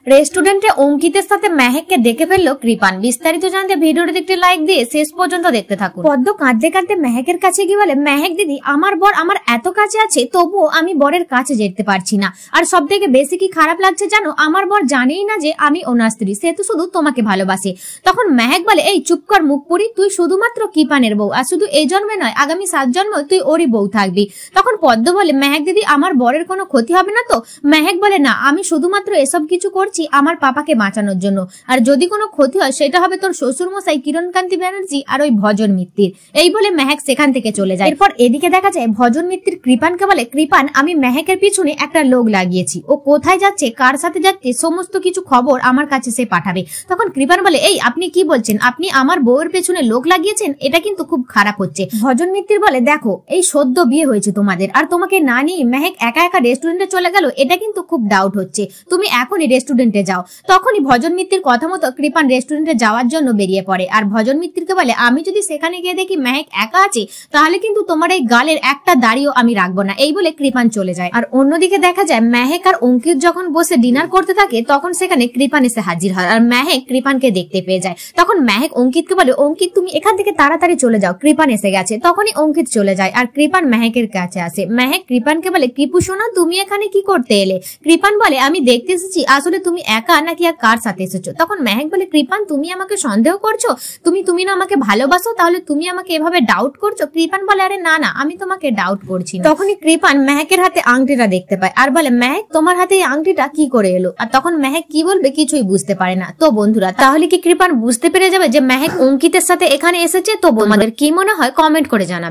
রেস্টুরেন্টে অঙ্কিতের সাথে মেহেককে দেখে ফেললো কৃপান। বিস্তারিত জানতে ভিডিওটি একটি লাইক দিয়ে শেষ পর্যন্ত দেখতে থাকুন। পদ্ম কাঁদতে কাঁদতে মেহেকের কাছে গিয়ে বলে, মেহেক দিদি, আমার বর আমার এত কাছে আছে, তবুও আমি বরের কাছে যেতে পারছি না। আর সব থেকে বেশি কি খারাপ লাগছে জানো, আমার বর জানেই না যে আমি ওনার স্ত্রী, সে তো শুধু তোমাকে ভালোবাসে। তখন মেহেক বলে, এই চুপ কর মুখ পুরি, তুই শুধুমাত্র কৃপানের বউ, আর শুধু এই জন্মে নয়, আগামী 7 জন্ম তুই ওরই বউ থাকবি। তখন পদ্ম বলে, মেহেক দিদি, আমার বরের কোনো ক্ষতি হবে না তো? মেহেক বলে, না, আমি শুধুমাত্র এসব কিছু করছি আমার পাপাকে বাঁচানোর জন্য, আর যদি কোনো ক্ষতি হয় সেটা হবে তোর শ্বশুর মশাই কিরণকান্তি ব্যানার্জি আর ওই ভজন মিত্তির। এই বলে মেহেক সেখান থেকে চলে যায়। এরপর এদিকে দেখা যায় ভজন মিত্তির কৃপানকে বলে, কৃপান, আমি মেহেকের পিছনে একটা লোক লাগিয়েছি, ও কোথায় যাচ্ছে, কার সাথে যাচ্ছে, সমস্ত কিছু খবর আমার কাছে সে পাঠাবে। তখন কৃপান বলে, এই আপনি কি বলছেন, আপনি আমার বউয়ের পেছনে লোক লাগিয়েছেন, এটা কিন্তু খুব খারাপ হচ্ছে। ভজন মিত্তির বলে, দেখো, এই সদ্য বিয়ে হয়েছে তোমাদের, আর তোমাকে না নিয়ে মেহেক একা একা রেস্টুরেন্টে চলে গেল, এটা কিন্তু খুব ডাউট হচ্ছে, তুমি এখনই রেস্টুরেন্টে যাও। তখনই ভজন মিত্তির কথা মতো কৃপান রেস্টুরেন্টে যাওয়ার জন্য বেরিয়ে পড়ে, আর ভজন মিত্তিরকে বলে, আমি যদি সেখানে গিয়ে দেখি মেহেক একা আছে, তাহলে কিন্তু তোমার এই গালের একটা দাড়িও আমি রাখবো না। এই বলে কৃপান চলে যায়। আর অন্যদিকে দেখা যায় মেহেক আর অঙ্কিত যখন বসে ডিনার করতে থাকে, তখন সেখানে কৃপান এসে হাজির হয়, আর মেহেক কৃপানকে দেখতে পেয়ে যায়। তখন মেহেক অঙ্কিতকে বলে, অঙ্কিত, তুমি এখান থেকে তাড়াতাড়ি চলে যাও, কৃপান এসে গেছে। তখনই অঙ্কিত চলে যায়, আর কৃপান মেহেকের কাছে আসে। মেহেক কৃপানকে বলে, কৃপু সোনা, তুমি এখানে কি করতে এলে? কৃপান বলে, আমি দেখতে এসেছি আসলে তুমি একা নাকি আর কার সাথে এসেছো। তখন মেহেক বলে, কৃপান, তুমি আমাকে সন্দেহ করছো, তুমি না আমাকে ভালোবাসো, তাহলে তুমি আমাকে এভাবে ডাউট করছো? কৃপান বলে, আরে না না, আমি তোমাকে ডাউট করছি না। তখনই কৃপান মেহেকের হাতে আংটিটা দেখতে পায়, আর বলে, মেহেক, তোমার হাতে এই আংটিটা কি করে এলো? আর তখন মেহেক কি বলবে কিছুই বুঝতে পারে না। তো বন্ধুরা, তাহলে কি কৃপান বুঝতে পেরে যাবে যে মেহেক অঙ্কিতের সাথে এখানে এসেছে? তো তোমাদের কি মনে হয় কমেন্ট করে জানাবে।